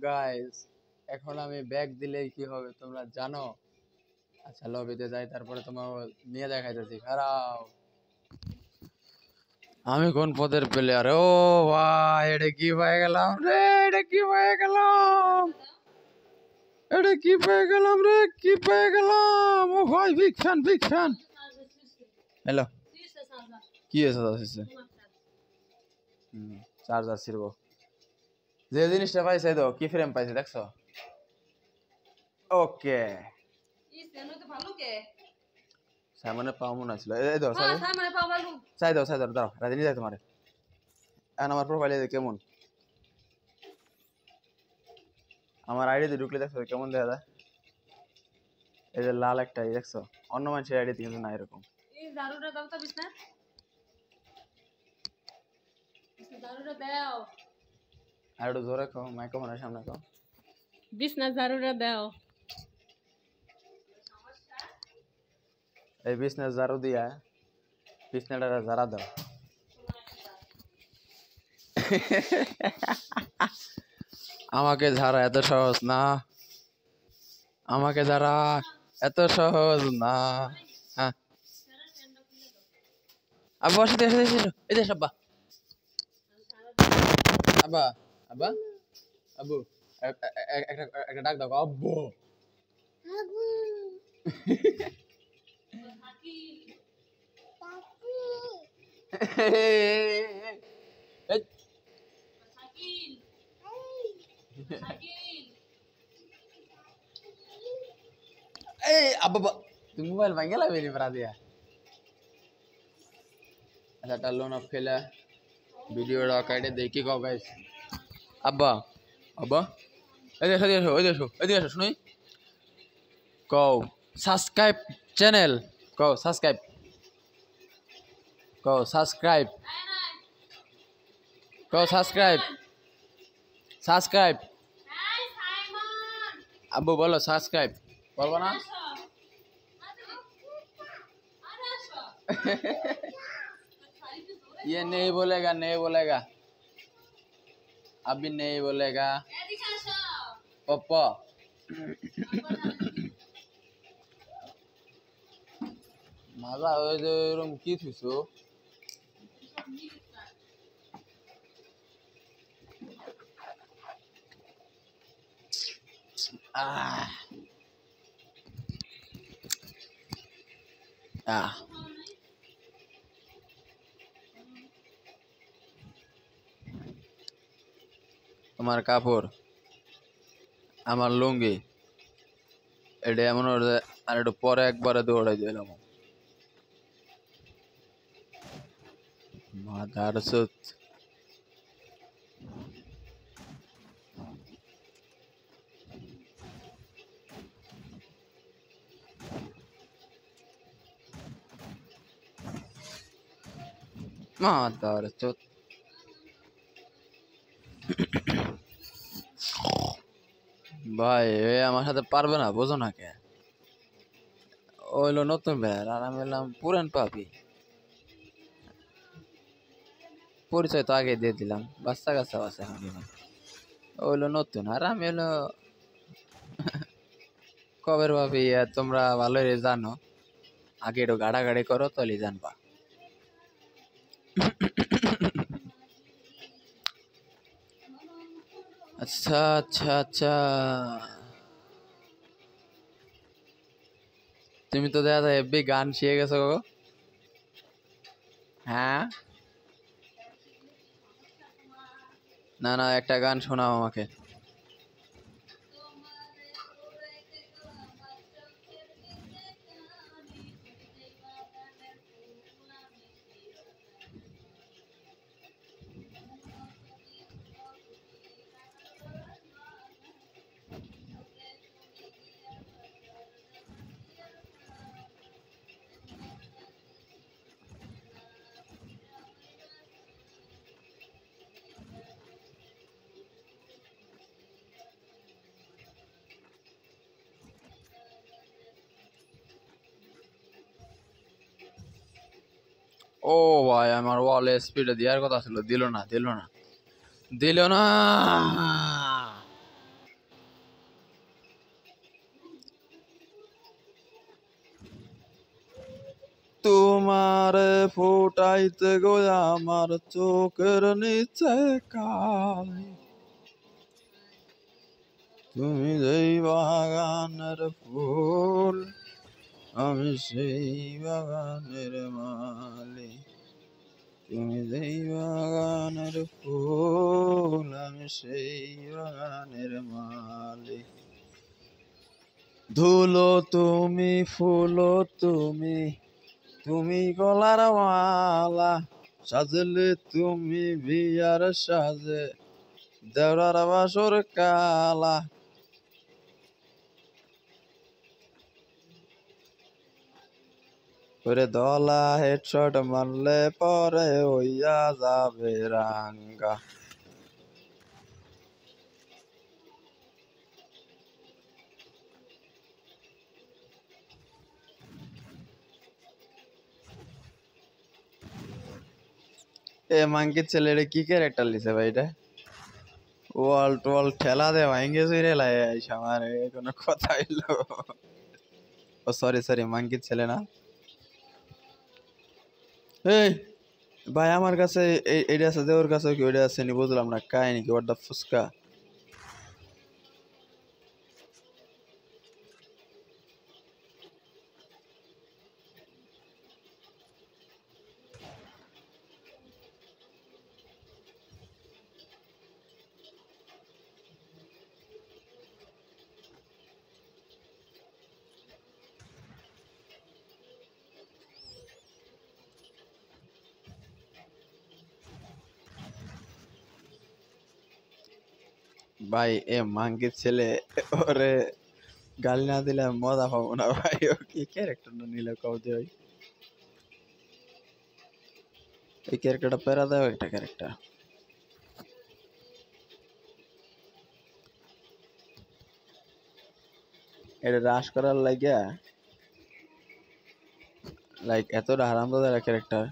Guys এখন আমি bag দিলেই কি হবে তোমরা জানো? আচ্ছা লবিতে যাই, তারপরে তোমার নিয়ে দেখাইতেছি, খারাপ। আমি কোন পদের প্লেয়ার? ও ভাই, এটা কি পেয়ে গেলাম রে, এটা কি পেয়ে গেলাম, এটা কি পেয়ে গেলাম রে, কি পেয়ে গেলাম। ও ভাই, big fan, big fan. Hello, কি হয়েছে? চার্জার ছিড়বো। যে জিনিসটা পাইছে তো কি ফ্রেম পাইছে দেখছো? ওকে, সামনে পাও মনে ছিল। এই দাও চাই দাও দাও, রাজনী যাই তোমারে। এখন আমার প্রোফাইলে কেমন, আমার আইডিতে ঢুকলে দেখছো কেমন দেখা যায়? এই যে লাল একটা দেখছো, অন্য মানুষের আইডিতে কিন্তু না এরকম। আর একটু জোরে কও, মাইক্রোফোনের সামনে কও। বিছনা ঝাড়ুটা দাও। এই বিছনা ঝাড়ু দিয়া বিছনাটা ঝাড়া দাও। আমাকে ঝাড়া এত সহজ না, আমাকে ঝাড়া এত সহজ না। হ্যাঁ আব্বা, সাথে এই দেশ আব্বা, আব্বা, আব্বা, আব্বু, একটা ডাক দাও, আব্বু। এই আব্বা, তুমি মোবাইল ভাঙে লাবে নি পড়া দিয়া। আচ্ছা টালন অফ খেলা ভিডিওটা কাটে দেখি কও গাইস। আব্বা, আব্বা, এই দেখো শুনি কও সাবস্ক্রাইব চ্যানেল, কও সাবস্ক্রাইব, কও সাবস্ক্রাইব, কও সাবস্ক্রাইব, সাবস্ক্রাইব। আব্বু বলো সাবস্ক্রাইব, বলবো না? ये नहीं बोलेगा, नहीं बोलेगा, अभी नहीं बोलेगा पापा। मजा रूम की थुसो তোমার কাপড় আমার লুঙ্গি, এটা এমন আর একটু পরে একবারে দৌড়াই দিলাম। মাদার সুত মাদার সুত। ভাই আমার সাথে পারবে না, বোঝো না কে? ওইলো নতুন বের আর আমি এলাম পুরান পাপি। পরিচয় তো আগে দিয়ে দিলাম, বাচ্চা কাচ্চা আছে এখন। ওইলো নতুন আর আমি হলো কবের পাপি। তোমরা ভালোই জানো, আগে একটু গাড়াগাড়ি করো তাহলে জানবা। আচ্ছা আচ্ছা আচ্ছা, তুমি তো দেখা যায় এফবি গান শিখে গেছো গো। হ্যাঁ না না, একটা গান শোনাও আমাকে। ও ভাই, আমার ওয়ালে স্পিডে দেওয়ার কথা ছিল, দিল না। ফুটাইতে গো আমার চোখের নিচে কালি। তুমি যেই বাগানের ফুল আমি সেই বাগানের মালি। তুমি যেই বাগানের ফুল আমি সেই বাগানের মালি। ধুলো তুমি ফুলো তুমি, তুমি গলার মালা, সাজলে তুমি বিয়ার সাজে দেওরার বাসর কালা। ওরে দলা হেডশট মারলে পরে হইয়া যাবে রাঙ্গা। এ মাঙ্কির ছেলেটা কি ক্যারেক্টার লিছে ভাই এটা? ওয়াল টোয়াল ঠেলা দে ভাঙ্গে চুরে লাই আমার কোনো কথা হইলো? ও সরি সরি, মাঙ্কির ছেলে না। এই ভাই আমার কাছে এইটা আছে যে ওর কাছে কি ওইটা আছে নি বুঝলাম না, কাহিনী কি ওটা ফুচকা? ভাই এ মাঙ্কির ছেলে, ওরে গালি না দিলে মজা পাবো না ভাই। ও কি ক্যারেক্টার নিল কও যে ভাই? এই ক্যারেক্টারটা প্যারা দেওয়া একটা ক্যারেক্টার। এটা রাশ করার লাগিয়া লাইক এতটা হারামজাদা ক্যারেক্টার।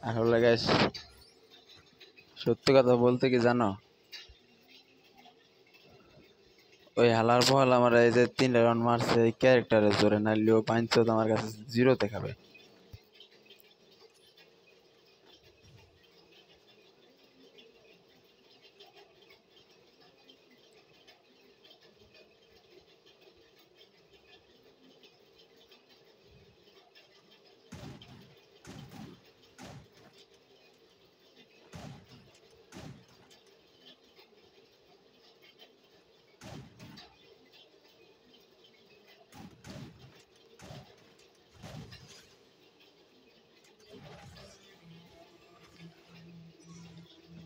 আসলে গাইস সত্যি কথা বলতে কি জানো, ওই হালার বল আমার এই যে 3 রাউন্ড মারছে এই ক্যারেক্টারের জোরে, নাইলেও পাঁচশো আমার কাছে জিরোতে খাবে।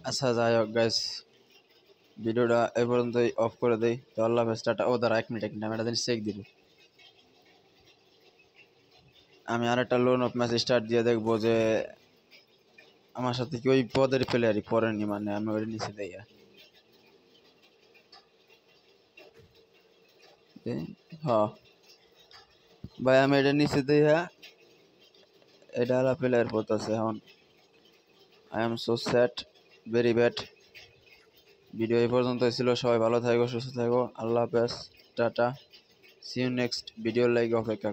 আচ্ছা যাই হোক গাইস, ভিডিওটা এ পর্যন্তই অফ করে দেই। তো আল্লাহ হাফেজ, টাটা। ও দাঁড়া 1 মিনিট আমি একটা জিনিস চেক দিব। আমি আর একটা লোন অফ ম্যাচ স্টার্ট দিয়ে দেখবো যে আমার সাথে কি ওই পদের প্লেয়ারই পড়েনি, মানে আমি ওটা নিচে দেই। হ্যাঁ ভাই আমি এটা নিচে দেই। হ্যাঁ এটা হলো প্লেয়ার পড়তেছে এখন। I am so sad, very bad. Video এই পর্যন্ত ছিল, সবাই ভালো থাকো সুস্থ থাকো, আল্লাহ হাফেজ, tata. See you next video like অপেক্ষা